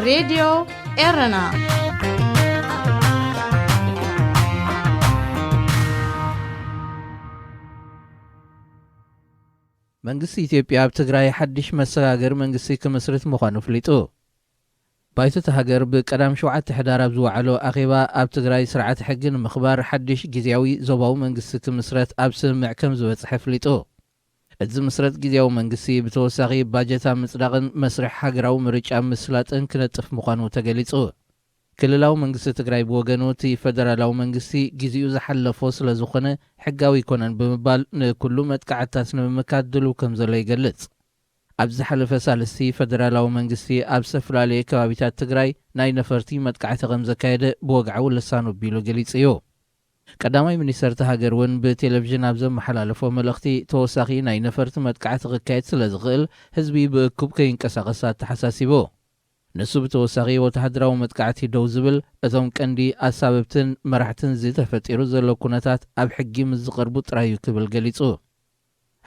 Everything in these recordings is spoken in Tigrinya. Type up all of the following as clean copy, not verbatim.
راديو إيرنا መንግስቲ ኢትዮጵያ ኣብ ትግራይ ሓድሽ መሰጋገር መንግስቲ ክመስርት ምዃኑ ፍሊጡ ባይቶ ሃገር ብቀዳም 7 ሕዳር ኣብ ዝወዓሎ ኣኼባ ኣብ ትግራይ ስርዓት ሕጊ ንምኽባር ሓድሽ ጊዜያዊ ዞባዊ መንግስቲ ክመስረት ኣብ ስምምዕ ከም ዝበጽሐ ፍሊጡ እዚ መስረት ጊዜያዊ መንግስቲ ብተወሳኺ ባጀት ምጽዳቕን መስርሕ ሃገራዊ ምርጫ ምስላጥን ክነጥፍ ምዃኑ ተገሊጹ ክልላዊ መንግስቲ ትግራይ ብወገኑ እቲ ፌደራላዊ መንግስቲ ጊዜኡ ዝሓለፎ ስለ ዝኾነ ሕጋዊ ይኮነን ብምባል ንኩሉ መጥቃዕታት ንምምካት ድሉ ከም ዘሎ ይገልጽ ኣብ ዝሓለፈ ሳልስቲ ፌደራላዊ መንግስቲ ኣብ ዝተፈላለዩ ከባቢታት ትግራይ ናይ ነፈርቲ መጥቃዕቲ ከም ዘካየደ ብወግዓዊ ልሳኑ ቢሉ ገሊጹ እዩ ቀዳማይ ሚኒስተር ሃገር እውን ብቴሌቪዥን ኣብ ዘመሓላለፎ መልእኽቲ ተወሳኺ ናይ ነፈርቲ መጥቃዕቲ ክካየድ ስለ ዝኽእል ህዝቢ ብእኩብ ከይንቀሳቐስ ተሓሳሲቡ ንሱ ብተወሳኺ ወተሃደራዊ መጥቃዕቲ ደው ዝብል እቶም ቀንዲ ኣሳበብትን መራሕትን ዝተፈጢሩ ዘሎ ኩነታት ኣብ ሕጊ ምስ ዝቐርቡ ጥራዩ ክብል ገሊጹ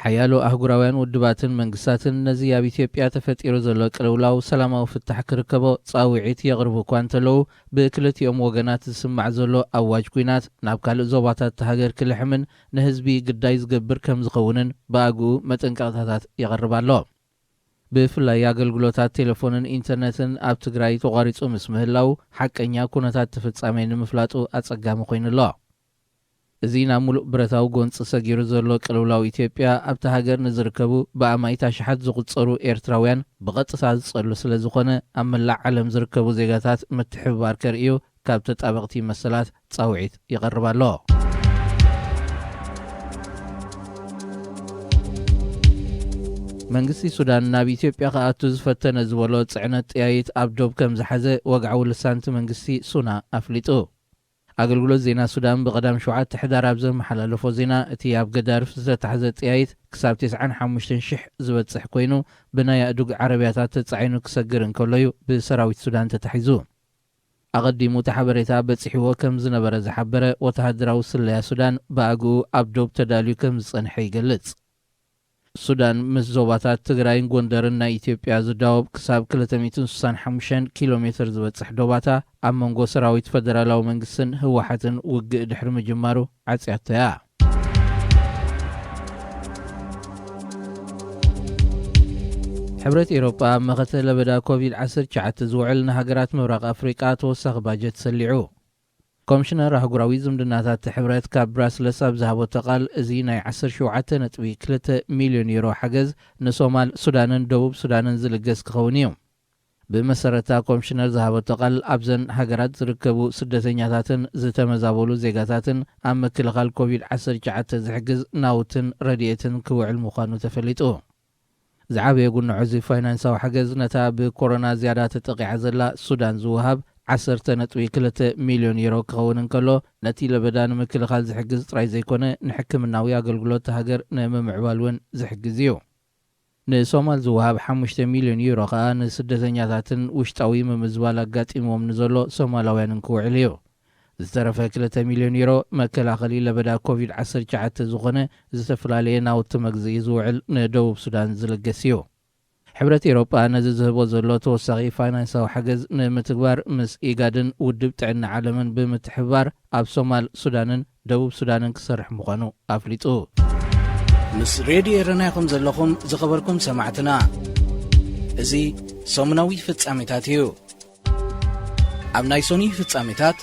ሓያሎ ኣህጉራውያን ውድባትን መንግስታትን ነዚ ኣብ ኢትዮጵያ ተፈጢሩ ዘሎ ቅልውላው ሰላማዊ ፍታሕ ክርከቦ ጻውዒት የቕርቡ እኳ እንተለዉ ብክልቲኦም ወገናት ዝስማዕ ዘሎ ኣዋጅ ኩናት ናብ ካልእ ዞባታት ሃገር ክልሕምን ንህዝቢ ግዳይ ዝገብር ከም ዝኸውንን ብኣግኡ መጠንቀቕታታት የቕርብ ኣሎ ብፍላይ ኣገልግሎታት ቴሌፎንን ኢንተርኔትን ኣብ ትግራይ ተቋሪጹ ምስ ምህላው ሓቀኛ ኩነታት ተፈጻሚ ንምፍላጡ ኣጸጋሚ ኮይኑሎ እዚ ናብ ሙሉእ ብረታዊ ጎንፂ ሰጊሩ ዘሎ ቅልውላው ኢትዮጵያ ኣብቲ ሃገር ንዝርከቡ ብኣማይታ ሽሓት ዝቝጸሩ ኤርትራውያን ብቐጥታ ዝጸሉ ስለ ዝኾነ ኣብ መላእ ዓለም ዝርከቡ ዜጋታት ምትሕብባር ከርእዩ ካብ ተጣበቕቲ መሰላት ጻውዒት ይቐርብ ኣሎ መንግስቲ ሱዳን ናብ ኢትዮጵያ ከኣቱ ዝፈተነ ዝበሎ ጽዕነት ጥያይት ኣብ ዶብ ከም ዝሓዘ ወግዓዊ ልሳንቲ መንግስቲ ሱና ኣፍሊጡ ኣገልግሎት ዜና ሱዳን ብቐዳም 7 ሕዳር ኣብ ዘመሓላለፎ ዜና እቲ ኣብ ገዳርፍ ዝተታሕዘ ጥያይት ክሳብ 95,000 ዝበጽሕ ኮይኑ ብናይ ኣዱግ ዓረብያታት ተጻዒኑ ክሰግር እንከሎ እዩ ብሰራዊት ሱዳን ተታሒዙ ኣቐዲሙ እቲ ሓበሬታ በፂሕዎ ከም ዝነበረ ዝሓበረ ወተሃደራዊ ስለያ ሱዳን ብኣግኡ ኣብ ዶብ ተዳልዩ ከም ዝጸንሐ ይገልጽ ሱዳን ምስ ዞባታት ትግራይን ጎንደርን ናይ ኢትዮጵያ ዝዳወብ ክሳብ 265 ኪሎ ሜትር ዝበጽሕ ዶባታ ኣብ መንጎ ሰራዊት ፌደራላዊ መንግስትን ህወሓትን ውግእ ድሕሪ ምጅማሩ ዓጽያቶያ ሕብረት ኤውሮጳ መኸተ ለበዳ ኮቪድ-19 ዝውዕል ንሃገራት ምብራቕ ኣፍሪቃ ተወሳኺ ባጀት ሰሊዑ ኮሚሽነር ኣህጉራዊ ዝምድናታት ሕብረት ካብ ብራስለስ ኣብ ዝሃቦ ቃል እዚ ናይ 17.2 ሚልዮን ዩሮ ሓገዝ ንሶማል ሱዳንን ደቡብ ሱዳንን ዝልገስ ክኸውን እዩ ብመሰረታ ኮሚሽነር ዝሃቦ ቃል ኣብዘን ሃገራት ዝርከቡ ስደተኛታትን ዝተመዛበሉ ዜጋታትን ኣብ ምክልኻል ኮቪድ-19 ዝሕግዝ ናውትን ረድኤትን ክውዕል ምዃኑ ተፈሊጡ ዝዓበየ ጉንዑ እዚ ፋይናንሳዊ ሓገዝ ነታ ብኮሮና ዝያዳ ተጠቂዓ ዘላ ሱዳን ዝውሃብ 10.2 ሚልዮን ዩሮ ክኸውን እንከሎ ነቲ ለበዳ ንምክልኻል ዝሕግዝ ጥራይ ዘይኮነ ንሕክምናዊ ኣገልግሎት ሃገር ንምምዕባል እውን ዝሕግዝ እዩ ንሶማል ዝውሃብ 5 ሚልዮን ዩሮ ከዓ ንስደተኛታትን ውሽጣዊ ምምዝባል ኣጋጢሞም ንዘሎ ሶማላውያንን ክውዕል እዩ ዝተረፈ 2 ሚልዮን ዩሮ መከላኸሊ ለበዳ ኮቪድ-19 ዝኾነ ዝተፈላለየ ናውቲ መግዝኢ ዝውዕል ንደቡብ ሱዳን ዝልገስ እዩ ሕብረት ኤውሮጳ ነዚ ዝህቦ ዘሎ ተወሳኺ ፋይናንሳዊ ሓገዝ ንምትግባር ምስ ኢጋድን ውድብ ጥዕና ዓለምን ብምትሕብባር ኣብ ሶማል ሱዳንን ደቡብ ሱዳንን ክሰርሕ ምዃኑ ኣፍሊጡ ምስ ሬድዮ ኤረና ኢኹም ዘለኹም ዝኸበርኩም ሰማዕትና እዚ ሰሙናዊ ፍጻሜታት እዩ ኣብ ናይ ሶኒ ፍጻሜታት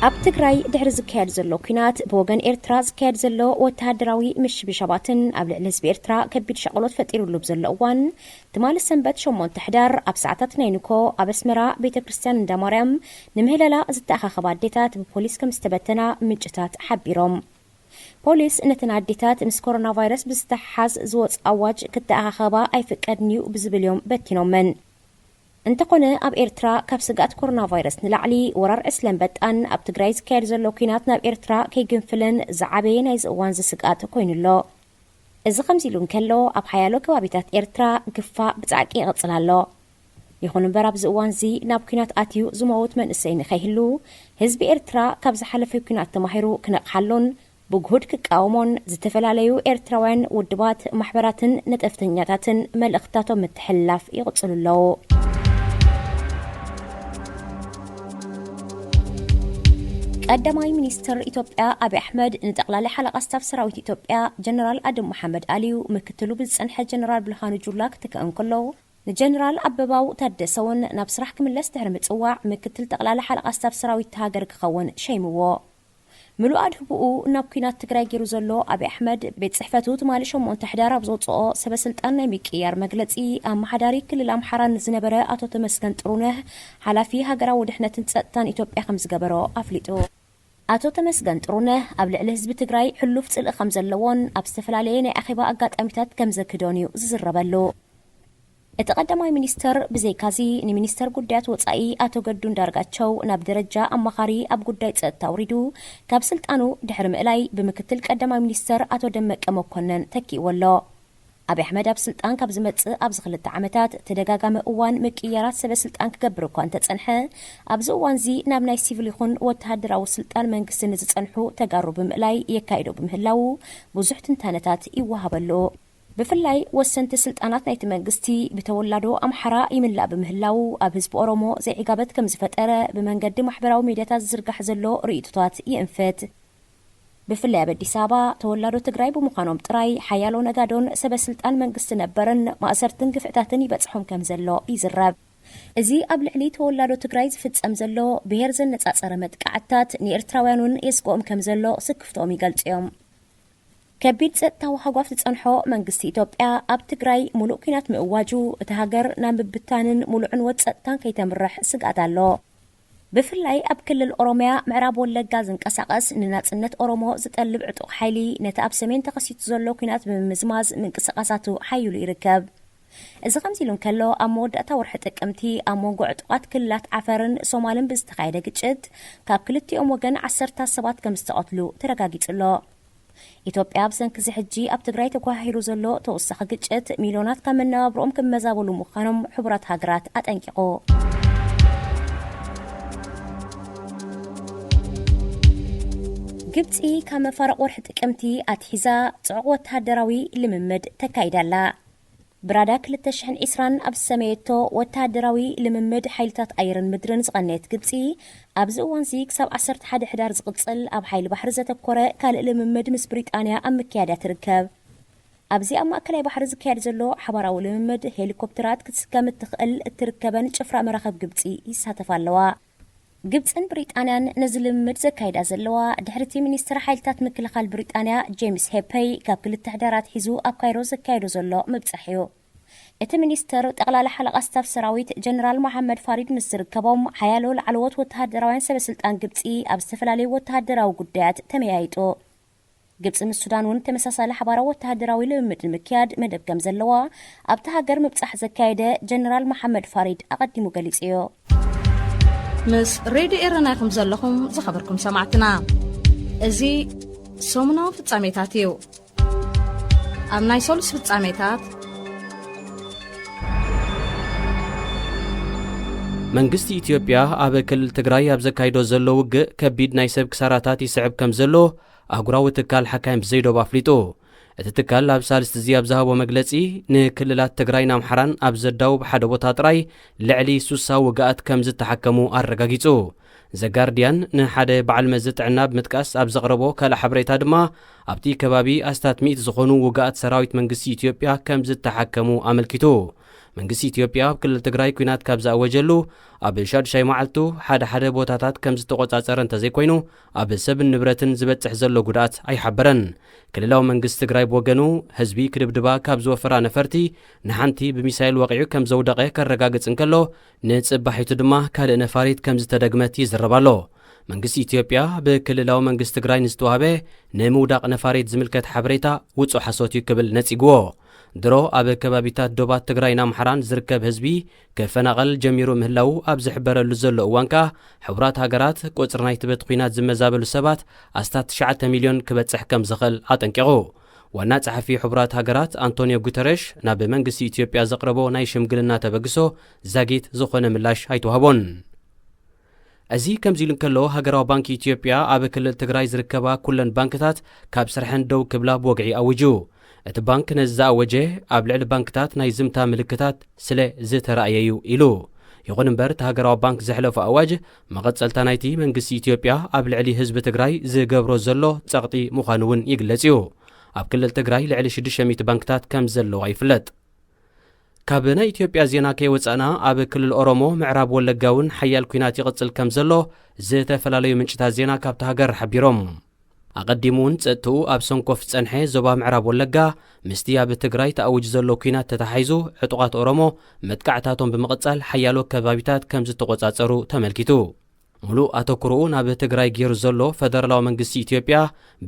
ኣብ ትግራይ ድሕሪ ዝካየድ ዘሎ ኩናት ብወገን ኤርትራ ዝካየድ ዘሎ ወተሃደራዊ ምሽብሻባትን ኣብ ልዕሊ ህዝቢ ኤርትራ ከቢድ ሸቕሎት ፈጢሩሉ ዘሎ እዋን ትማሊ ሰንበት 8 ሕዳር ኣብ ሰዓታት ናይ ንኮ ኣብ ኣስመራ ቤተ ክርስቲያን እንዳማርያም ንምህለላ ዝተኣኻኸባ ኣዴታት ብፖሊስ ከም ዝተበተና ምንጭታት ሓቢሮም ፖሊስ ነተን ኣዴታት ምስ ኮሮና ቫይረስ ብዝተሓዝ ዝወፅ ኣዋጅ ክትኣኻኸባ ኣይፍቀድን እዩ ብዝብል እዮም በቲኖመን እንተኾነ ኣብ ኤርትራ ካብ ስጋት ኮሮና ቫይረስ ንላዕሊ ወራር ዕስለን በጣን ኣብ ትግራይ ዝካየድ ዘሎ ኩናት ናብ ኤርትራ ከይግንፍለን ዝዓበየ ናይ ዝእዋን ዝስጋት ኮይኑሎ እዚ ከምዚ ኢሉ እንከሎ ኣብ ሓያሎ ከባቢታት ኤርትራ ግፋእ ብጻዕቂ ይቕጽል ኣሎ ይኹን እምበር ኣብዚ እዋን እዚ ናብ ኩናት ኣትዩ ዝመውት መንእሰይ ንኸይህሉ ህዝቢ ኤርትራ ካብ ዝሓለፈ ኩናት ተማሂሩ ክነቕሓሉን ብጉሁድ ክቃወሞን ዝተፈላለዩ ኤርትራውያን ውድባት ማሕበራትን ነጠፍተኛታትን መልእኽታቶም ምትሕልላፍ ይቕጽሉ ኣለዉ። ቀዳማይ ሚኒስትር ኢትዮጵያ አብይ አሕመድ ንጠቅላላ ሓለቃ ስታፍ ሰራዊት ኢትዮጵያ ጀነራል አደም መሐመድ አሊዩ ምክትሉ ብዝጸንሐ ጀነራል ብርሃኑ ጁላ ክትከአን ከሎ ንጀነራል አበባው ታደሰውን ናብ ስራሕ ክምለስ ድሕሪ ምጽዋዕ ምክትል ጠቅላላ ሓለቃ ስታፍ ሰራዊት ሃገር ክኸውን ሸይምዎ። ምሉእ አድህብኡ ናብ ኩናት ትግራይ ገይሩ ዘሎ አብይ አሕመድ ቤት ጽሕፈቱ ትማሊ 8 ሕዳር ኣብ ዘውፅኦ ሰበስልጣን ናይ ምቅያር መግለጺ ኣመሓዳሪ ክልል ኣምሓራን ዝነበረ አቶ ተመስገን ጥሩነህ ሓላፊ ሃገራዊ ውድሕነትን ጸጥታን ኢትዮጵያ ከም ዝገበሮ አፍሊጡ። አቶ ተመስገን ጥሩነህ ኣብ ልዕሊ ህዝቢ ትግራይ ሕሉፍ ጽልኢ ከም ዘለዎን ኣብ ዝተፈላለየ ናይ ኣኼባ ኣጋጣሚታት ከም ዘክዶን እዩ ዝዝረበሉ። እቲ ቀዳማይ ሚኒስተር ብዘይካዚ ንሚኒስተር ጉዳያት ወጻኢ አቶ ገዱ እንዳርጋቸው ናብ ደረጃ ኣማኻሪ ኣብ ጉዳይ ጸጥታ ውሪዱ ካብ ስልጣኑ ድሕሪ ምእላይ ብምክትል ቀዳማይ ሚኒስተር አቶ ደመቀ መኮነን ተኪእዎ ኣሎ። አብይ አሕመድ ኣብ ስልጣን ካብ ዝመጽእ ኣብ ዝኽልተ ዓመታት ተደጋጋሚ እዋን ምቅያራት ሰበስልጣን ክገብር እኳ እንተጸንሐ ኣብዚ እዋን እዚ ናብ ናይ ሲቪል ይኹን ወተሃደራዊ ስልጣን መንግስቲ ንዝጸንሑ ተጋሩ ብምእላይ የካይዶ ብምህላው ብዙሕ ትንታነታት ይወሃበሉ። ብፍላይ ወሰንቲ ስልጣናት ናይቲ መንግስቲ ብተወላዶ ኣምሓራ ይምላእ ብምህላው ኣብ ህዝቢ ኦሮሞ ዘይዕጋበት ከም ዝፈጠረ ብመንገዲ ማሕበራዊ ሚድያታት ዝዝርጋሕ ዘሎ ርእይቶታት ይእንፈት። ብፍላይ ኣብ አዲስ አበባ ተወላዶ ትግራይ ብምዃኖም ጥራይ ሓያሎ ነጋዶን ሰበስልጣን መንግስቲ ነበረን ማእሰርትን ግፍዕታትን ይበጽሖም ከም ዘሎ ይዝረብ። እዚ ኣብ ልዕሊ ተወላዶ ትግራይ ዝፍጸም ዘሎ ብሄር ዘነጻጸረ መጥቃዕታት ንኤርትራውያኑን የስግኦም ከም ዘሎ ስክፍቶም ይገልጽዮም። ከቢድ ጸጥታዊ ሓጓፍ ዝጸንሖ መንግስቲ ኢትዮጵያ ኣብ ትግራይ ሙሉእ ኩናት ምእዋጁ እቲ ሃገር ናብ ምብታንን ሙሉዕን ወጸጥታን ከይተምርሕ ስጋት ኣሎ። ብፍላይ ኣብ ክልል ኦሮሚያ ምዕራብ ወለጋ ዝንቀሳቐስ ንናጽነት ኦሮሞ ዝጠልብ ዕጡቕ ሓይሊ ነቲ ኣብ ሰሜን ተኸሲቱ ዘሎ ኩናት ብምዝማዝ ምንቅስቓሳቱ ሓይሉ ይርከብ። እዚ ከምዚ ኢሉ እንከሎ ኣብ መወዳእታ ወርሒ ጥቅምቲ ኣብ መንጎ ዕጡቓት ክልላት ዓፈርን ሶማልን ብዝተኻየደ ግጭት ካብ ክልቲኦም ወገን 10 ሰባት ከም ዝተቐትሉ ተረጋጊጹ ኣሎ። ኢትዮጵያ ብሰንኪ እዚ ሕጂ ኣብ ትግራይ ተጓሂሩ ዘሎ ተወሳኺ ግጭት ሚልዮናት ካብ መነባብሮኦም ክመዛበሉ ምዃኖም ሕቡራት ሃገራት ኣጠንቂቑ። ግብፂ ካብ መፋረቕ ወርሒ ጥቅምቲ ኣትሒዛ ጽዑቕ ወተሃደራዊ ልምምድ ተካይዳላ። ብራዳ 2020 ኣብ ሰመየቶ ወተሃደራዊ ልምምድ ሓይልታት ኣየርን ምድርን ዝቐነየት ግብፂ ኣብዚ እዋን ዚ ክሳብ 11 ሕዳር ዝቕጽል ኣብ ሓይሊ ባሕሪ ዘተኮረ ካልእ ልምምድ ምስ ብሪጣንያ ኣብ ምክያዳ ትርከብ። ኣብዚ ኣብ ማእከላይ ባሕሪ ዝካየድ ዘሎ ሓባራዊ ልምምድ ሄሊኮፕተራት ክትስከም እትኽእል እትርከበን ጭፍራ መራኸብ ግብፂ ይሳተፋ ኣለዋ። ግብፅን ብሪጣንያን ነዚ ልምምድ ዘካይዳ ዘለዋ ድሕርቲ ሚኒስትር ሓይልታት ምክልኻል ብሪጣንያ ጄምስ ሄፐይ ካብ 2 ሕዳራት ሒዙ ኣብ ካይሮ ዘካይዶ ዘሎ ምብጻሕ እዩ። እቲ ሚኒስተር ጠቅላላ ሓለቃ ስታፍ ሰራዊት ጀነራል መሐመድ ፋሪድ ምስ ዝርከቦም ሓያሎ ላዕለዎት ወተሃደራውያን ሰበስልጣን ግብፂ ኣብ ዝተፈላለዩ ወተሃደራዊ ጉዳያት ተመያይጡ። ግብፂ ምስ ሱዳን እውን ተመሳሳሊ ሓባራዊ ወተሃደራዊ ልምምድ ንምክያድ መደብ ከም ዘለዋ ኣብቲ ሃገር ምብጻሕ ዘካየደ ጀነራል መሐመድ ፋሪድ ኣቐዲሙ ገሊጹ እዩ። ምስ ሬድዮ ኤረና ኢኹም ዘለኹም ዝኸበርኩም ሰማዕትና እዚ ሰሙናዊ ፍጻሜታት እዩ። ኣብ ናይ ሶሉስ ፍጻሜታት መንግስቲ ኢትዮጵያ ኣብ ክልል ትግራይ ኣብ ዘካይዶ ዘሎ ውግእ ከቢድ ናይ ሰብ ክሳራታት ይስዕብ ከም ዘሎ ኣህጉራዊ ትካል ሓካይም ብዘይዶብ ኣፍሊጡ። እቲ ትካል ኣብ ሳልስቲ እዚ ኣብ ዝሃቦ መግለጺ ንክልላት ትግራይን ኣምሓራን ኣብ ዘዳውብ ሓደ ቦታ ጥራይ ልዕሊ 60 ውግኣት ከም ዝተሓከሙ ኣረጋጊጹ። ዘጋርዲያን ንሓደ በዓል መዚ ጥዕና ብምጥቃስ ኣብ ዘቕረቦ ካልእ ሓበሬታ ድማ ኣብቲ ከባቢ ኣስታት 100 ዝኾኑ ውግኣት ሰራዊት መንግስቲ ኢትዮጵያ ከም ዝተሓከሙ ኣመልኪቱ። መንግስቲ ኢትዮጵያ ኣብ ክልል ትግራይ ኩናት ካብ ዝኣወጀሉ ኣብ ሻድሻይ መዓልቱ ሓደ ቦታታት ከም ዝተቆጻጸረ እንተዘይኮይኑ ኣብ ሰብን ንብረትን ዝበጽሕ ዘሎ ጉድኣት ኣይሓበረን። ክልላዊ መንግስቲ ትግራይ ብወገኑ ህዝቢ ክድብድባ ካብ ዝወፈራ ነፈርቲ ንሓንቲ ብሚሳይል ወቂዑ ከም ዘውደቐ ከረጋግጽ እንከሎ ንጽባሒቱ ድማ ካልእ ነፋሪት ከም ዝተደግመት ይዝረባሎ። መንግስቲ ኢትዮጵያ ብክልላዊ መንግስቲ ትግራይ ንዝተዋህበ ንምውዳቕ ነፋሪት ዝምልከት ሓበሬታ ውጹእ ሓሶት እዩ ክብል ነጺግዎ። ድሮ ኣብ ከባቢታት ዶባት ትግራይን ኣምሓራን ዝርከብ ህዝቢ ከፈናቐል ጀሚሩ ምህላው ኣብ ዝሕበረሉ ዘሎ እዋንካ ሕቡራት ሃገራት ቁፅሪ ናይቲ ቤት ኩናት ዝመዛበሉ ሰባት ኣስታት 9 ሚልዮን ክበጽሕ ከም ዝኽእል ኣጠንቂቑ። ዋና ጸሓፊ ሕቡራት ሃገራት አንቶኒዮ ጉተረሽ ናብ መንግስቲ ኢትዮጵያ ዘቕረቦ ናይ ሽምግልና ተበግሶ ዛጊት ዝኾነ ምላሽ ኣይተዋህቦን። እዚ ከምዚሉ እንከሎ ሃገራዊ ባንኪ ኢትዮጵያ ኣብ ክልል ትግራይ ዝርከባ ኩለን ባንክታት ካብ ስርሐን ደው ክብላ ብወግዒ ኣውጁ እቲ ባንክ ነዚ ዘኣወጀ ኣብ ልዕሊ ባንክታት ናይ ዝምታ ምልክታት ስለ ዝተረኣየዩ ኢሉ ይኹን እምበር እቲ ሃገራዊ ባንክ ዘሕለፉ ኣዋጅ መቐጸልታ ናይቲ መንግስቲ ኢትዮጵያ ኣብ ልዕሊ ህዝቢ ትግራይ ዝገብሮ ዘሎ ጸቕጢ ምዃኑ እውን ይግለጽ እዩ ኣብ ክልል ትግራይ ልዕሊ 600 ባንክታት ከም ዘለዋ ይፍለጥ ካብ ናይ ኢትዮጵያ ዜና ከይወፃእና ኣብ ክልል ኦሮሞ ምዕራብ ወለጋ እውን ሓያል ኩናት ይቕጽል ከም ዘሎ ዝተፈላለዩ ምንጭታት ዜና ካብቲ ሃገር ሓቢሮም ኣቐዲሙ እውን ጸጥኡ ኣብ ሰንኮፍ ጸንሐ ዞባ ምዕራብ ወለጋ ምስቲ ኣብ ትግራይ ተኣውጅ ዘሎ ኩናት ተተሓሒዙ ዕጡቓት ኦሮሞ መጥቃዕታቶም ብምቕጻል ሓያሎ ከባቢታት ከም ዝተቖጻጸሩ ተመልኪቱ ሙሉእ ኣተኩርኡ ናብ ትግራይ ገይሩ ዘሎ ፈደራላዊ መንግስቲ ኢትዮጵያ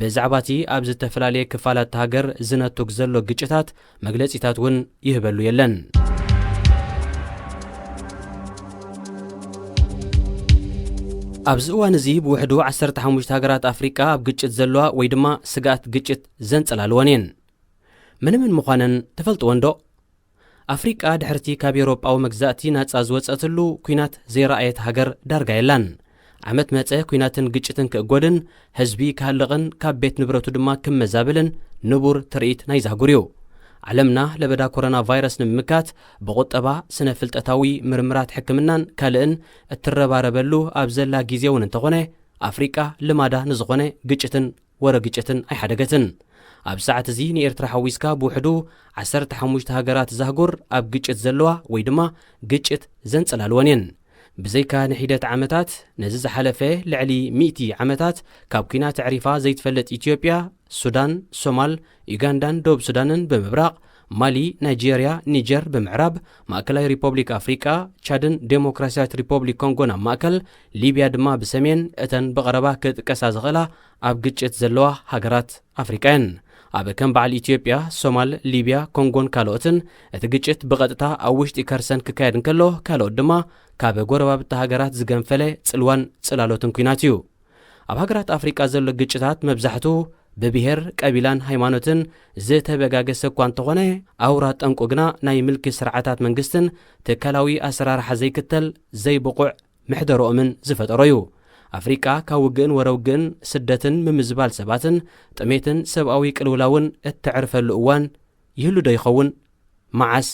ብዛዕባ እቲ ኣብ ዝተፈላለየ ክፋላት ሃገር ዝነትግ ዘሎ ግጭታት መግለጺታት እውን ይህበሉ የለን ኣብዚ እዋን እዚ ብውሕዱ 15 ሃገራት ኣፍሪቃ ኣብ ግጭት ዘለዋ ወይ ድማ ስጋኣት ግጭት ዘንጸላልወን እየን ምንምን ምዃነን ትፈልጥዎ እንዶ ኣፍሪቃ ድሕርቲ ካብ ኤውሮጳዊ መግዛእቲ ናጻ ዝወፀትሉ ኩናት ዘይረኣየት ሃገር ዳርጋ የላን ዓመት መፀ ኩናትን ግጭትን ክእጎድን ህዝቢ ካህልቕን ካብ ቤት ንብረቱ ድማ ክመዛብልን ንቡር ትርኢት ናይ ዛጉር እዩ ዓለምና ለበዳ ኮሮና ቫይረስ ንምምካት ብቁጠባ ስነ ፍልጠታዊ ምርምራት ሕክምናን ካልእን እትረባረበሉ ኣብ ዘላ ግዜ እውን እንተኾነ ኣፍሪቃ ልማዳ ንዝኾነ ግጭትን ወረ ግጭትን ኣይሓደገትን ኣብ ሰዓት እዚ ንኤርትራ ሓዊስካ ብውሕዱ 15 ሃገራት ዛህጉር ኣብ ግጭት ዘለዋ ወይ ድማ ግጭት ዘንጸላልወን እየን ብዘይካ ንሒደት ዓመታት ነዚ ዝሓለፈ ልዕሊ 100 ዓመታት ካብ ኩናት ዕሪፋ ዘይትፈልጥ ኢትዮጵያ ሱዳን ሶማል ዩጋንዳን ደቡብ ሱዳንን ብምብራቕ ማሊ ናይጄርያ ኒጀር ብምዕራብ ማእከላዊ ሪፐብሊክ ኣፍሪቃ ቻድን ዴሞክራሲያዊት ሪፐብሊክ ኮንጎን ኣብ ማእከል ሊብያ ድማ ብሰሜን እተን ብቐረባ ክጥቀሳ ዝኽእላ ኣብ ግጭት ዘለዋ ሃገራት ኣፍሪቃ እየን ኣብ ከም በዓል ኢትዮጵያ ሶማል ሊብያ ኮንጎን ካልኦትን እቲ ግጭት ብቐጥታ ኣብ ውሽጢ ከርሰን ክካየድ እንከሎ ካልኦት ድማ ካብ ጎረባብቲ ሃገራት ዝገንፈለ ጽልዋን ጽላሎትን ኩናት እዩ ኣብ ሃገራት ኣፍሪቃ ዘሎ ግጭታት መብዛሕቱ ብብሔር ቀቢላን ሃይማኖትን ዝተበጋገሰ እኳ እንተኾነ ኣውራ ጠንቁ ግና ናይ ምልኪ ስርዓታት መንግስትን ትካላዊ ኣሰራርሓ ዘይክተል ዘይብቑዕ ምሕደሮኦምን ዝፈጠሮ እዩ ኣፍሪቃ ካብ ውግእን ወረውግእን ስደትን ምምዝባል ሰባትን ጥሜትን ሰብኣዊ ቅልውላውን እትዕርፈሉ እዋን ይህሉ ዶ ይኸውን መዓስ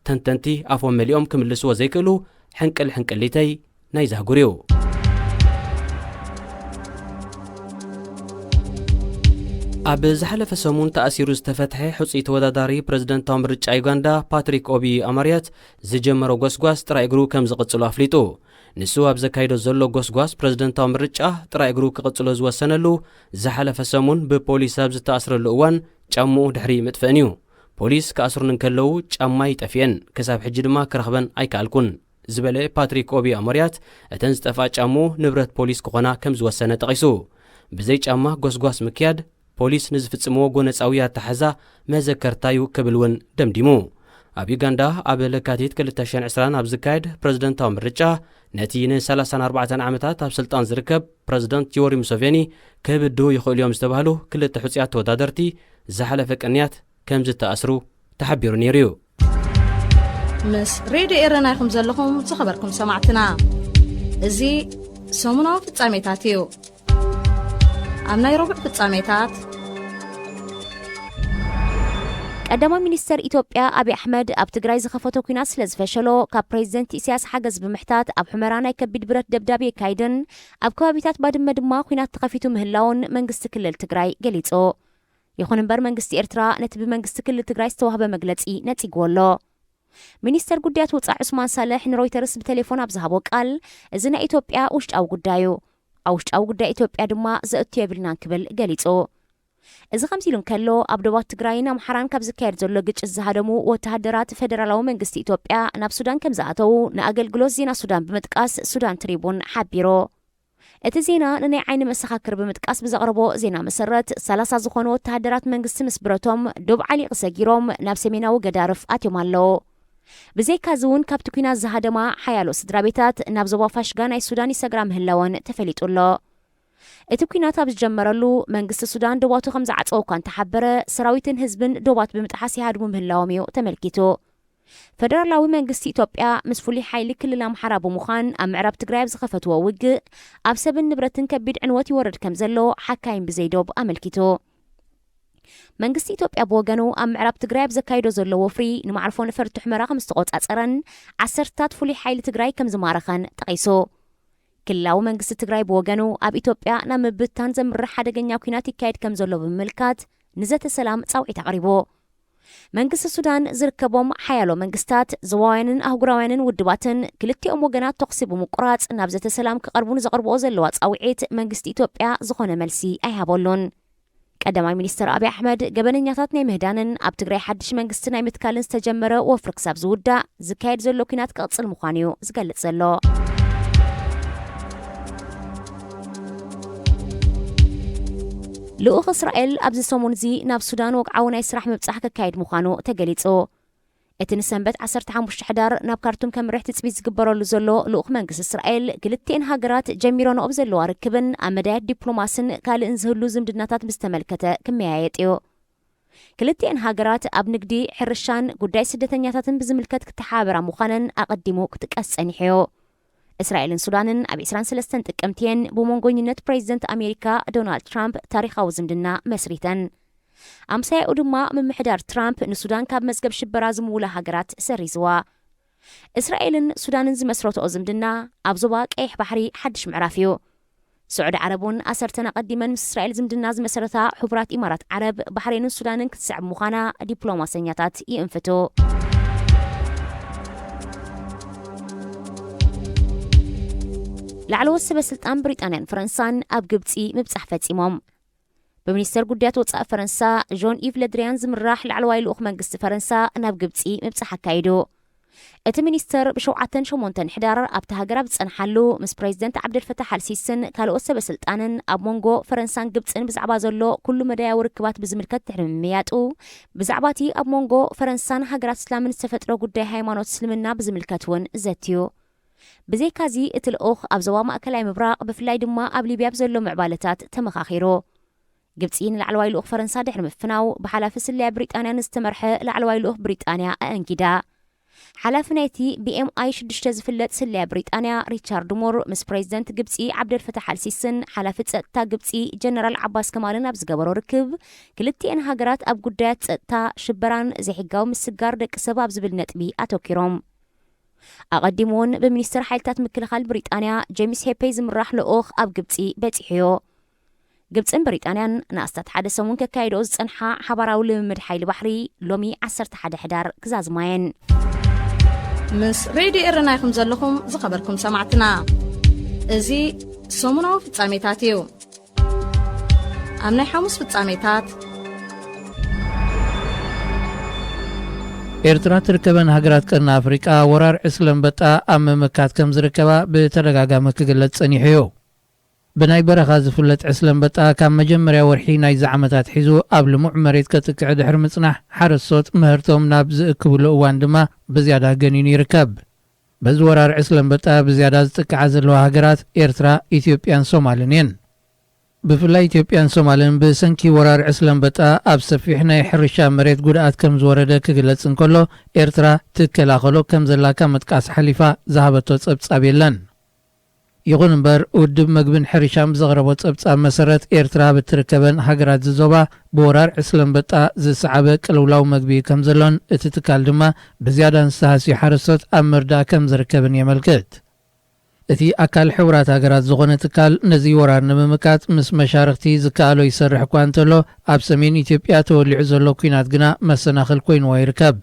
ተንተንቲ ኣፎም መሊኦም ክምልስዎ ዘይክእሉ ሕንቅልሊተይ ናይ ዛህጉር እዩ ኣብ ዝሓለፈ ሰሙን ተኣሲሩ ዝተፈትሐ ሕፁይ ተወዳዳሪ ፕረዚደንታዊ ምርጫ ዩጋንዳ ፓትሪክ ኦቢ ኣማርያት ዝጀመሮ ጎስጓስ ጥራይ እግሩ ከም ዝቕጽሉ ኣፍሊጡ ንሱ ኣብ ዘካይዶ ዘሎ ጎስጓስ ፕረዚደንታዊ ምርጫ ጥራይ እግሩ ክቕጽሎ ዝወሰነሉ ዝሓለፈ ሰሙን ብፖሊስ ኣብ ዝተኣስረሉ እዋን ጫምኡ ድሕሪ ምጥፍእን እዩ ፖሊስ ክኣስሩን እንከለዉ ጫማይ ጠፍየን ክሳብ ሕጂ ድማ ክረኽበን ኣይከኣልኩን ዝበለ ፓትሪክ ኦቢ ኣማርያት እተን ዝጠፍኣ ጫምኡ ንብረት ፖሊስ ክኾና ከም ዝወሰነ ጠቒሱ ብዘይ ጫማ ጎስጓስ ምክያድ ፖሊስ ንዝፍጽምዎ ጎነፃዊ ኣተሓዛ መዘከርታዩ ክብል እውን ደምዲሙ ኣብ ዩጋንዳ ኣብ ለካቲት 2020 ኣብ ዝካየድ ፕረዚደንታዊ ምርጫ ነቲ ን34 ዓመታት ኣብ ስልጣን ዝርከብ ፕረዚደንት ዮወሪ ሙሴቬኒ ክብድሁ ይኽእሉ እዮም ዝተባህሉ ክልተ ሕፁያት ተወዳደርቲ ዝሓለፈ ቅንያት ከም ዝተኣስሩ ተሓቢሩ ነይሩ እዩ ምስ ሬድዮ ኤረና ኢኹም ዘለኹም ዝኸበርኩም ሰማዕትና እዚ ሰሙናዊ ፍጻሜታት እዩ ኣብ ናይ ረቡዕ ፍጻሜታት ቀዳማይ ሚኒስተር ኢትዮጵያ አብይ አሕመድ ኣብ ትግራይ ዝኸፈቶ ኩናት ስለ ዝፈሸሎ ካብ ፕሬዚደንት ኢሳያስ ሓገዝ ብምሕታት ኣብ ሕመራ ናይ ከቢድ ብረት ደብዳቤ ካይድን ኣብ ከባቢታት ባድመ ድማ ኩናት ተኸፊቱ ምህላውን መንግስቲ ክልል ትግራይ ገሊጹ ይኹን እምበር መንግስቲ ኤርትራ ነቲ ብመንግስቲ ክልል ትግራይ ዝተዋህበ መግለጺ ነጺግዎ ኣሎ ሚኒስተር ጉዳያት ወጻኢ ዑስማን ሳልሕ ንሮይተርስ ብቴሌፎን ኣብ ዝሃቦ ቃል እዚ ናይ ኢትዮጵያ ውሽጣዊ ጉዳዩ ኣብ ውሽጣዊ ጉዳይ ኢትዮጵያ ድማ ዘእቱ የብልናን ክብል ገሊጹ እዚ ከምዚሉ እንከሎ ኣብ ደቡብ ትግራይን ኣምሓራን ካብ ዝካየድ ዘሎ ግጭት ዝሃደሙ ወተሃደራት ፌደራላዊ መንግስቲ ኢትዮጵያ ናብ ሱዳን ከም ዝኣተው ንኣገልግሎት ዜና ሱዳን ብምጥቃስ ሱዳን ትሪቡን ሓቢሮ እቲ ዜና ንናይ ዓይኒ መሰኻክር ብምጥቃስ ብዘቕረቦ ዜና መሰረት 30 ዝኾኑ ወተሃደራት መንግስቲ ምስ ብረቶም ዶብ ዓሊ ሰጊሮም ናብ ሰሜናዊ ገዳርፍ ኣትዮም ኣለዉ ብዘይካዚ እውን ካብቲ ኩናት ዝሃደማ ሓያሎ ስድራ ቤታት ናብ ዞባ ፋሽጋ ናይ ሱዳን ይሰግራ ምህላውን ተፈሊጡሎ እቲ ኩናት ኣብ ዝጀመረሉ መንግስቲ ሱዳን ዶባቱ ከም ዝዓፀው እኳ እንተሓበረ ሰራዊትን ህዝብን ዶባት ብምጥሓስ ይሃድሙ ምህላዎም እዩ ተመልኪቱ ፈደራላዊ መንግስቲ ኢትዮጵያ ምስ ፍሉይ ሓይሊ ክልል ኣምሓራ ብምዃን ኣብ ምዕራብ ትግራይ ዝኸፈትዎ ውግእ ኣብ ሰብን ንብረትን ከቢድ ዕንወት ይወርድ ከም ዘሎ ሓካይም ብዘይዶብ ኣመልኪቱ መንግስቲ ኢትዮጵያ ብወገኑ ኣብ ምዕራብ ትግራይ ዘካይዶ ዘሎ ወፍሪ ንማዕርፎ ነፈርቲ ሕመራ ከም ዝተቆጻጸረን ዓሰርታት ፍሉይ ሓይሊ ትግራይ ከም ዝማረኸን ጠቂሱ ክልላዊ መንግስቲ ትግራይ ብወገኑ ኣብ ኢትዮጵያ ናብ ምብታን ዘምርሕ ሓደገኛ ኩናት ይካየድ ከም ዘሎ ብምልካት ንዘተ ሰላም ጻውዒት ኣቕሪቡ መንግስቲ ሱዳን ዝርከቦም ሓያሎ መንግስታት ዞባውያንን ኣህጉራውያንን ውድባትን ክልቲኦም ወገናት ተኽሲ ብምቁራጽ ናብ ዘተ ሰላም ክቐርቡን ዘቕርብኦ ዘለዋ ጻውዒት መንግስቲ ኢትዮጵያ ዝኾነ መልሲ ኣይሃበሉን ቀዳማይ ሚኒስትር አብይ አሕመድ ገበነኛታት ናይ ምህዳንን ኣብ ትግራይ ሓድሽ መንግስቲ ናይ ምትካልን ዝተጀመረ ወፍሪ ክሳብ ዝውዳእ ዝካየድ ዘሎ ኩናት ክቕጽል ምዃኑ እዩ ዝገልጽ ዘሎ ልኡኽ እስራኤል ኣብዚ ሰሙን እዚ ናብ ሱዳን ወግዓዊ ናይ ስራሕ ምብጻሕ ክካየድ ምዃኑ ተገሊጹ እቲ ንሰንበት 15 ሕዳር ናብ ካርቱም ከም ርሕቲ ጽቢት ዝግበረሉ ዘሎ ልኡኽ መንግስቲ እስራኤል ክልቲአን ሃገራት ጀሚሮንኦ ዘለዋ ርክብን ኣብ መዳያት ዲፕሎማስን ካልእን ዝህሉ ዝምድናታት ምስተመልከተ ክመያየጥ እዩ ክልቲአን ሃገራት ኣብ ንግዲ ሕርሻን ጉዳይ ስደተኛታትን ብዝምልከት ክትሓበራ ምዃነን ኣቐዲሙ ክትጥቀስ ጸኒሕዮ እስራኤልን ሱዳንን ኣብ 23 ጥቅምትየን ብመንጎኝነት ፕሬዚደንት ኣሜሪካ ዶናልድ ትራምፕ ታሪኻዊ ዝምድና መስሪተን ኣምሳያኡ ድማ ምምሕዳር ትራምፕ ንሱዳን ካብ መዝገብ ሽበራ ዝምውላ ሃገራት ሰሪዝዋ እስራኤልን ሱዳንን ዝመስረትኦ ዝምድና ኣብ ዞባ ቀይሕ ባሕሪ ሓድሽ ምዕራፍ እዩ ስዑድ ዓረቡን ኣሰርተን ኣቐዲመን ምስ እስራኤል ዝምድና ዝመሰረታ ሕቡራት ኢማራት ዓረብ ባሕሬንን ሱዳንን ክትስዕብ ምዃና ዲፕሎማሰኛታት ይእንፍቱ ላዕለዎት ሰበስልጣን ብሪጣንያን ፈረንሳን ኣብ ግብፂ ምብጻሕ ፈጺሞም በሚኒስተር ጉዳያት ወጻኢ ፈረንሳ ጆን ኢቭ ለድሪያን ዝምራሕ ላዕለዋይ ልኡኽ መንግስቲ ፈረንሳ ናብ ግብፂ ምብጻሕ ኣካይዱ እቲ ሚኒስተር ብ7-8 ሕዳር ኣብቲ ሃገር ዝጸንሓሉ ምስ ፕሬዚደንት ዓብደልፈታሕ አልሲስን ካልኦት ሰበስልጣንን ኣብ መንጎ ፈረንሳን ግብፅን ብዛዕባ ዘሎ ኩሉ መዳያዊ ርክባት ብዝምልከት ትሕምምያጡ ብዛዕባ እቲ ኣብ መንጎ ፈረንሳን ሃገራት እስላምን ዝተፈጥሮ ጉዳይ ሃይማኖት እስልምና ብዝምልከት እውን ዘትዩ ብዘይካዚ እቲ ልኡኽ ኣብ ዞባ ማእከላይ ምብራቕ ብፍላይ ድማ ኣብ ሊብያ ዘሎ ምዕባለታት ተመኻኺሩ ግብፂ ንላዕለዋይ ልኡኽ ፈረንሳ ድሕሪ ምፍናው ብሓላፊ ስልያ ብሪጣንያ ዝተመርሐ ላዕለዋይ ልኡኽ ብሪጣንያ ኣእንጊዳ ሓላፊ ናይቲ BMI 6 ዝፍለጥ ስልያ ብሪጣንያ ሪቻርድ ሞር ምስ ፕሬዚደንት ግብፂ ዓብደልፈታሕ አልሲስን ሓላፊ ጸጥታ ግብፂ ጀነራል ዓባስ ከማልን ኣብ ዝገበሮ ርክብ ክልቲአን ሃገራት ኣብ ጉዳያት ጸጥታ ሽበራን ዘይሕጋዊ ምስጋር ደቂ ሰብ ኣብ ዝብል ነጥቢ ኣተኪሮም ኣቐዲሙን ብሚኒስትር ሓይልታት ምክልኻል ብሪጣንያ ጄምስ ሄፔይ ዝምራሕ ልኡኽ ኣብ ግብፂ በፂሕዮ ግብፅን ብሪጣንያን ንኣስታት ሓደ ሰሙን ከካይድኦ ዝጸንሓ ሓባራዊ ልምምድ ሓይሊ ባሕሪ ሎሚ 11 ሕዳር ክዛዝማየን ምስ ሬድዮ ኤረና ኢኹም ዘለኹም ዝኸበርኩም ሰማዕትና እዚ ሰሙናዊ ፍጻሜታት እዩ ኣብ ናይ ሓሙስ ፍጻሜታት ኤርትራ ትርከበን ሃገራት ቀርኒ ኣፍሪቃ ወራር ዕስለንበጣ ኣብ ምምካት ከም ዝርከባ ብተደጋጋሚ ክግለጽ ጸኒሑ እዩ ብናይ በረኻ ዝፍለጥ ዕስለንበጣ ካብ መጀመርያ ወርሒ ናይዚ ዓመታት ሒዙ ኣብ ልሙዕ መሬት ከጥቅዕ ድሕሪ ምጽናሕ ሓረስቶት ምህርቶም ናብ ዝእክብሉ እዋን ድማ ብዝያዳ ገኒኑ ይርከብ በዚ ወራር ዕስለንበጣ ብዝያዳ ዝጥቅዓ ዘለዋ ሃገራት ኤርትራ ኢትዮጵያን ሶማልን እየን ብፍላይ ኢትዮጵያን ሶማልን ብሰንኪ ወራር ዕስለንበጣ ኣብ ሰፊሕ ናይ ሕርሻ መሬት ጉድኣት ከም ዝወረደ ክግለጽ እንከሎ ኤርትራ ትከላኸሎ ከም ዘላካ መጥቃስ ሓሊፋ ዝሃበቶ ጸብጻብ የለን ይኹን እምበር ውድብ መግብን ሕርሻን ብዘቕረቦ ጸብጻብ መሰረት ኤርትራ ብትርከበን ሃገራት ዝዞባ ብወራር ዕስለንበጣ ዝሰዓበ ቅልውላው መግቢ ከም ዘሎን እቲ ትካል ድማ ብዝያዳ እንስሳሃስዩ ሓረስቶት ኣብ ምርዳእ ከም ዝርከብን የመልክት እቲ ኣካል ሕቡራት ሃገራት ዝኾነ ትካል ነዚ ወራር ንምምካት ምስ መሻርክቲ ዝከኣሎ ይሰርሕ እኳ እንተሎ ኣብ ሰሜን ኢትዮጵያ ተወሊዑ ዘሎ ኩናት ግና መሰናኽል ኮይንዎ ይርከብ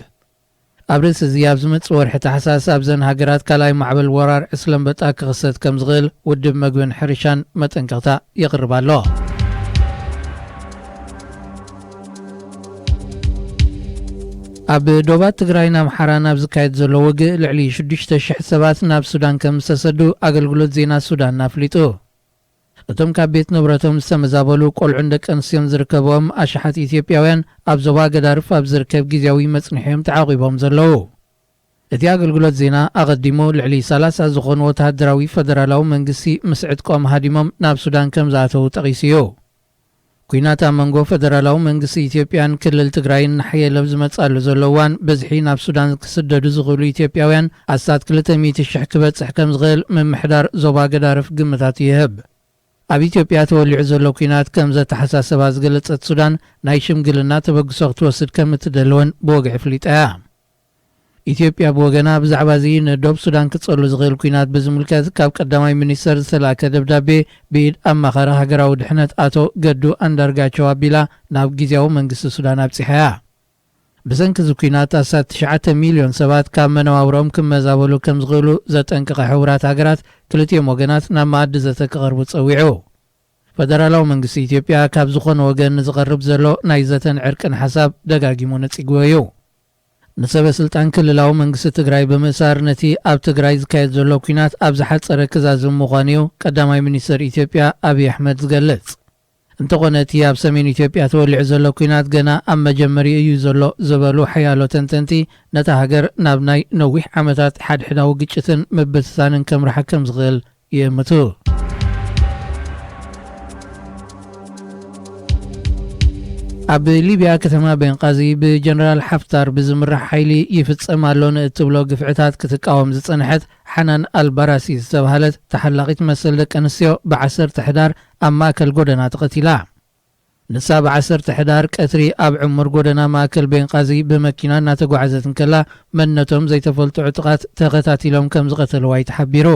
ኣብ ርእሲ እዚ ኣብ ዝመጽእ ወርሒ ታሕሳስ ኣብዘን ሃገራት ካልኣይ ማዕበል ወራር ዕስለንበጣ ክኽሰት ከም ዝኽእል ውድብ መግብን ሕርሻን መጠንቀቕታ የቕርብ ኣሎ ኣብ ዶባት ትግራይን ኣምሓራን ኣብ ዝካየድ ዘሎ ውግእ ልዕሊ 6,000 ሰባት ናብ ሱዳን ከም ዝተሰዱ ኣገልግሎት ዜና ሱዳን ኣፍሊጡ እቶም ካብ ቤት ንብረቶም ዝተመዛበሉ ቆልዑን ደቂ ኣንስትዮን ዝርከቦም ኣሽሓት ኢትዮጵያውያን ኣብ ዞባ ገዳርፍ ኣብ ዝርከብ ጊዜያዊ መጽንሖም ተዓቂቦም ዘለዉ እቲ ኣገልግሎት ዜና ኣቐዲሙ ልዕሊ 30 ዝኾኑ ወተሃደራዊ ፈደራላዊ መንግስቲ ምስ ዕጥቆም ሃዲሞም ናብ ሱዳን ከም ዝኣተዉ ጠቒሱ እዩ ኩናት ኣብ መንጎ ፈደራላዊ መንግስቲ ኢትዮጵያን ክልል ትግራይን ናሕየለብ ዝመጻሉ ዘለዋን በዝሒ ናብ ሱዳን ክስደዱ ዝኽእሉ ኢትዮጵያውያን ኣስታት 200,000 ክበጽሕ ከም ዝኽእል ምምሕዳር ዞባ ገዳርፍ ግምታት ይህብ። ኣብ ኢትዮጵያ ተወሊዑ ዘሎ ኩናት ከም ዘተሓሳሰባ ዝገለጸት ሱዳን ናይ ሽምግልና ተበግሶ ክትወስድ ከም እትደልወን ብወግዒ ፍሊጣ እያ። ኢትዮጵያ ብወገና ብዛዕባ እዚ ንደቡብ ሱዳን ክጸሉ ዝኽእል ኩናት ብዝምልከት ካብ ቀዳማይ ሚኒስተር ዝተላከ ደብዳቤ ብኢድ ኣማኻሪ ሃገራዊ ድሕነት ኣቶ ገዱ ኣንዳርጋቸው ኣቢላ ናብ ጊዜያዊ መንግስቲ ሱዳን ኣብፂሓ እያ። ብሰንኪ እዚ ኩናት ኣሳት 9 ሚልዮን ሰባት ካብ መነባብሮኦም ክመዛበሉ ከም ዝኽእሉ ዘጠንቀቐ ሕቡራት ሃገራት ክልቲኦም ወገናት ናብ መኣዲ ዘተ ክቐርቡ ጸዊዑ። ፈደራላዊ መንግስቲ ኢትዮጵያ ካብ ዝኾነ ወገን ዝቐርብ ዘሎ ናይ ዘተን ዕርቅን ሓሳብ ደጋጊሙ ነጺግዎ እዩ። ንሰበ ስልጣን ክልላዊ መንግስቲ ትግራይ ብምእሳር ነቲ ኣብ ትግራይ ዝካየድ ዘሎ ኩናት ኣብ ዝሓፀረ ክዛዝም ምዃኑ እዩ ቀዳማይ ሚኒስተር ኢትዮጵያ ኣብይ ኣሕመድ ዝገልጽ። እንተኾነ እቲ ኣብ ሰሜን ኢትዮጵያ ተወሊዑ ዘሎ ኩናት ገና ኣብ መጀመሪ እዩ ዘሎ ዝበሉ ሓያሎ ተንተንቲ ነታ ሃገር ናብ ናይ ነዊሕ ዓመታት ሓድሕዳዊ ግጭትን ምብትታንን ከምርሓ ከም ዝኽእል ይእምቱ። ኣብ ሊብያ ከተማ ቤንቃዚ ብጀነራል ሓፍታር ብዝምራሕ ሓይሊ ይፍጸም ኣሎ ንእትብሎ ግፍዕታት ክትቃወም ዝጸንሐት ሓናን ኣልባራሲ ዝተባሃለት ተሓላቂት መሰል ደቂ ኣንስትዮ ብ10 ሕዳር ኣብ ማእከል ጎደና ተቐቲላ። ንሳ ብ10 ሕዳር ቀትሪ ኣብ ዕሙር ጎደና ማእከል ቤንቃዚ ብመኪና እናተጓዓዘት እንከላ መንነቶም ዘይተፈልጡ ዕጡቓት ተኸታቲሎም ከም ዝቐተልዋ ይተሓቢሩ።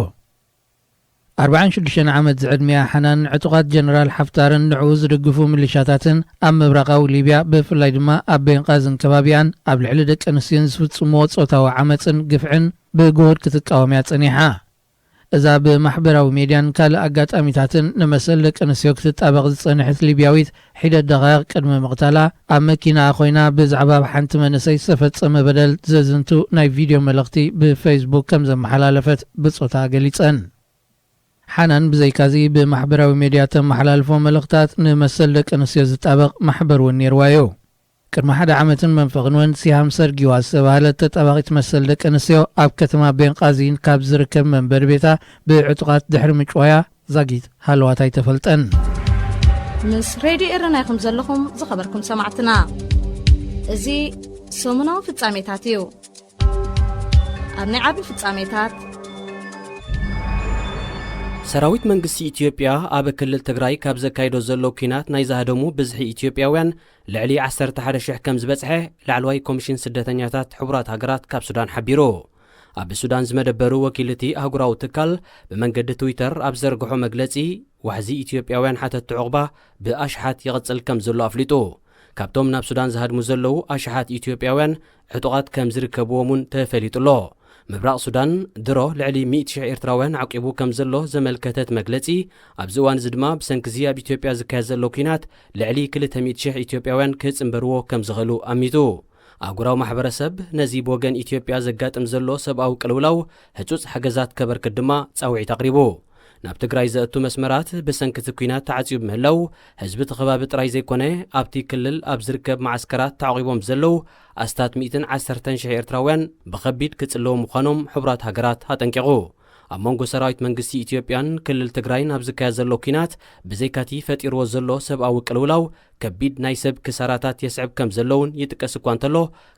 46 ዓመት ዝዕድሚያ ሓናን ዕጡቓት ጀነራል ሓፍታርን ንዕኡ ዝድግፉ ሚሊሻታትን ኣብ ምብራቃዊ ሊብያ ብፍላይ ድማ ኣብ ቤንቃዝን ከባቢያን ኣብ ልዕሊ ደቂ ኣንስትዮን ዝፍጽምዎ ጾታዊ ዓመፅን ግፍዕን ብግሁድ ክትቃወም እያ ጸኒሓ። እዛ ብማሕበራዊ ሚድያን ካልእ ኣጋጣሚታትን ንመሰል ደቂ ኣንስትዮ ክትጣበቕ ዝጸንሐት ሊብያዊት ሒደት ደቓይቕ ቅድሚ ምቕታላ ኣብ መኪና ኮይና ብዛዕባ ሓንቲ መንእሰይ ዝተፈጸመ በደል ዘዝንቱ ናይ ቪድዮ መልእኽቲ ብፌስቡክ ከም ዘመሓላለፈት ብጾታ ገሊጸን። ሓናን ብዘይካዚ ብማሕበራዊ ሚድያ ተመሓላልፎ መልእኽታት ንመሰል ደቂ ኣንስትዮ ዝጣበቕ ማሕበር እውን ነይርዋ እዩ። ቅድሚ 1 ዓመትን መንፈቕን እውን ሲሃም ሰርጊዋ ዝተባሃለት ተጣባቒት መሰል ደቂ ኣንስትዮ ኣብ ከተማ ቤንቃዚን ካብ ዝርከብ መንበሪ ቤታ ብዕጡቓት ድሕሪ ምጭዋያ ዛጊት ሃለዋታ ኣይተፈልጠን። ምስ ሬድዮ ኤረና ኢኹም ዘለኹም ዝኸበርኩም ሰማዕትና እዚ ሰሙናዊ ፍጻሜታት እዩ። ኣብ ናይ ዓቢ ፍጻሜታት ሰራዊት መንግስቲ ኢትዮጵያ ኣብ ክልል ትግራይ ካብ ዘካይዶ ዘሎ ኩናት ናይ ዝሃደሙ ብዝሒ ኢትዮጵያውያን ልዕሊ 11,000 ከም ዝበጽሐ ላዕለዋይ ኮሚሽን ስደተኛታት ሕቡራት ሃገራት ካብ ሱዳን ሓቢሩ። ኣብ ሱዳን ዝመደበሩ ወኪልቲ ኣህጉራዊ ትካል ብመንገዲ ትዊተር ኣብ ዘርግሖ መግለጺ ዋሕዚ ኢትዮጵያውያን ሓተት ዕቑባ ብኣሽሓት ይቕጽል ከም ዘሎ ኣፍሊጡ። ካብቶም ናብ ሱዳን ዝሃድሙ ዘለዉ ኣሽሓት ኢትዮጵያውያን ዕጡቓት ከም ዝርከብዎምን ተፈሊጡሎ። ምብራቕ ሱዳን ድሮ ልዕሊ 100,000 ኤርትራውያን ዓቂቡ ከም ዘሎ ዘመልከተት መግለጺ ኣብዚ እዋን እዚ ድማ ብሰንኪ ኣብ ኢትዮጵያ ዝካየድ ዘሎ ኩናት ልዕሊ 200,000 ኢትዮጵያውያን ክጽንበርዎ ከም ዝኽእሉ ኣሚቱ። ኣህጉራዊ ማሕበረሰብ ነዚ ብወገን ኢትዮጵያ ዘጋጥም ዘሎ ሰብኣዊ ቅልውላው ህጹጽ ሓገዛት ከበርክት ድማ ጻውዒት ኣቕሪቡ። ናብ ትግራይ ዘእቱ መስመራት ብሰንኪ ኩናት ተዓጽዩ ምህላው ህዝቢ ተኸባቢ ጥራይ ዘይኮነ ኣብቲ ክልል ኣብ ዝርከብ ማዓስከራት ተዓቂቦም ዘለዉ ኣስታት 110,000 ኤርትራውያን ብኸቢድ ክጽልዎ ምዃኖም ሕቡራት ሃገራት ኣጠንቂቑ። ኣብ መንጎ ሰራዊት መንግስቲ ኢትዮጵያን ክልል ትግራይን ኣብ ዝካየድ ዘሎ ኩናት ብዘይካቲ ፈጢርዎ ዘሎ ሰብኣዊ ቅልውላው ከቢድ ናይ ሰብ ክሳራታት የስዕብ ከም ዘለውን ይጥቀስ እኳ እንተሎ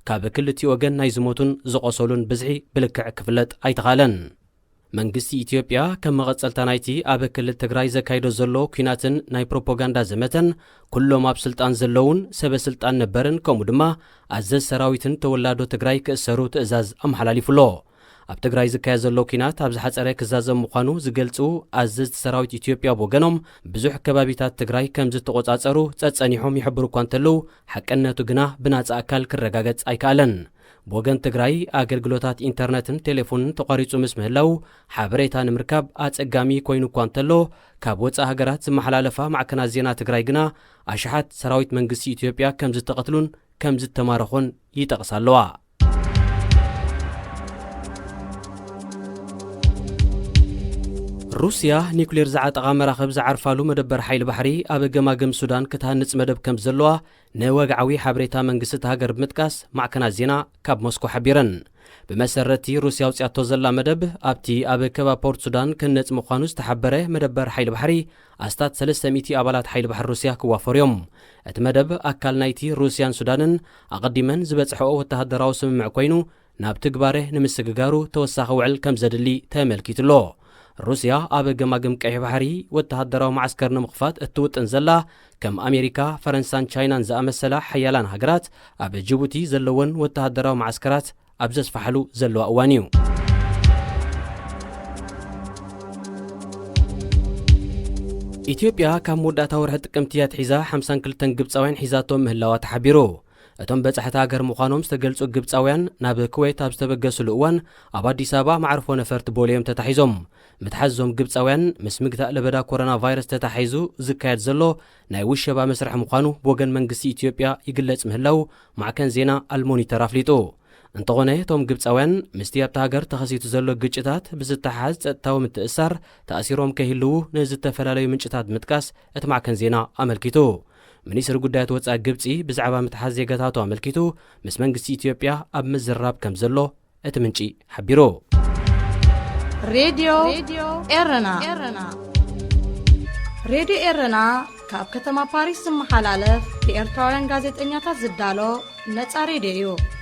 ካብ ክልቲ ወገን ናይ ዝሞቱን ዝቆሰሉን ብዝሒ ብልክዕ ክፍለጥ ኣይተኻለን። መንግስቲ ኢትዮጵያ ከም መቐጸልታ ናይቲ ኣብ ክልል ትግራይ ዘካይዶ ዘሎ ኩናትን ናይ ፕሮፓጋንዳ ዘመተን ኩሎም ኣብ ስልጣን ዘለውን ሰበ ስልጣን ነበርን ከምኡ ድማ ኣዘዝ ሰራዊትን ተወላዶ ትግራይ ክእሰሩ ትእዛዝ ኣመሓላሊፉሎ። ኣብ ትግራይ ዝካየድ ዘሎ ኩናት ኣብ ዝሓፀረ ክዛዘም ምዃኑ ዝገልጹ ኣዘዝቲ ሰራዊት ኢትዮጵያ ብወገኖም ብዙሕ ከባቢታት ትግራይ ከም ዝተቆጻጸሩ ጸጸኒሖም ይሕብሩ እኳ እንተለዉ ሓቅነቱ ግና ብናጻ ኣካል ክረጋገጽ ኣይከኣለን። ብወገን ትግራይ ኣገልግሎታት ኢንተርነትን ቴሌፎንን ተቋሪጹ ምስ ምህላው ሓበሬታ ንምርካብ ኣጸጋሚ ኮይኑ እኳ እንተሎ ካብ ወፃኢ ሃገራት ዝመሓላለፋ ማዕከናት ዜና ትግራይ ግና ኣሽሓት ሰራዊት መንግስቲ ኢትዮጵያ ከም ዝተቐትሉን ከም ዝተማረኹን ይጠቕሳ ኣለዋ። ሩስያ ኒውክሌር ዝዓጠቓ መራኸብ ዝዓርፋሉ መደበር ሓይሊ ባሕሪ ኣብ ገማግም ሱዳን ክትሃንጽ መደብ ከም ዘለዋ ንወግዓዊ ሓበሬታ መንግስቲ ሃገር ብምጥቃስ ማዕከናት ዜና ካብ ሞስኮ ሓቢረን። ብመሰረቲ ሩስያ ውፅያቶ ዘላ መደብ ኣብቲ ኣብ ከባቢ ፖርት ሱዳን ክነጽ ምዃኑ ዝተሓበረ መደበር ሓይሊ ባሕሪ ኣስታት 300 ኣባላት ሓይሊ ባሕሪ ሩስያ ክዋፈሩ እዮም። እቲ መደብ ኣካል ናይቲ ሩስያን ሱዳንን ኣቐዲመን ዝበጽሕኦ ወተሃደራዊ ስምምዕ ኮይኑ ናብ ትግባረ ንምስግጋሩ ተወሳኺ ውዕል ከም ዘድሊ ተመልኪትሎ። ሩስያ ኣብ ገማግም ቀይሕ ባሕሪ ወተሃደራዊ ማዕስከር ንምኽፋት እትውጥን ዘላ ከም ኣሜሪካ፣ ፈረንሳን ቻይናን ዝኣመሰላ ሓያላን ሃገራት ኣብ ጅቡቲ ዘለወን ወተሃደራዊ ማዕስከራት ኣብ ዘስፋሕሉ ዘለዋ እዋን እዩ። ኢትዮጵያ ካብ መወዳእታ ወርሒ ጥቅምቲ እያ ትሒዛ 52 ግብፃውያን ሒዛቶም ምህላዋ ተሓቢሩ። እቶም በጻሕቲ ሃገር ምዃኖም ዝተገልጹ ግብፃውያን ናብ ኩዌት ኣብ ዝተበገሱሉ እዋን ኣብ ኣዲስ ኣበባ ማዕርፎ ነፈርቲ ቦሌዮም ተታሒዞም። ምትሓዞም ግብፃውያን ምስ ምግታእ ለበዳ ኮሮና ቫይረስ ተታሒዙ ዝካየድ ዘሎ ናይ ውሸባ መስርሕ ምዃኑ ብወገን መንግስቲ ኢትዮጵያ ይግለጽ ምህላው ማዕከን ዜና አልሞኒተር ኣፍሊጡ። እንተኾነ እቶም ግብፃውያን ምስቲ ኣብቲ ሃገር ተኸሲቱ ዘሎ ግጭታት ብዝተሓዝ ጸጥታዊ ምትእሳር ተኣሲሮም ከይህልዉ ንዝተፈላለዩ ምንጭታት ምጥቃስ እቲ ማዕከን ዜና ኣመልኪቱ። ሚኒስትሪ ጉዳያት ወፃኢ ግብፂ ብዛዕባ ምትሓዝ ዜጋታቱ ኣመልኪቱ ምስ መንግስቲ ኢትዮጵያ ኣብ ምዝራብ ከም ዘሎ እቲ ምንጪ ሓቢሩ። ሬድዮ ኤረና ሬድዮ ኤረና ካብ ከተማ ፓሪስ ዝመሓላለፍ ብኤርትራውያን ጋዜጠኛታት ዝዳሎ ነፃ ሬድዮ እዩ።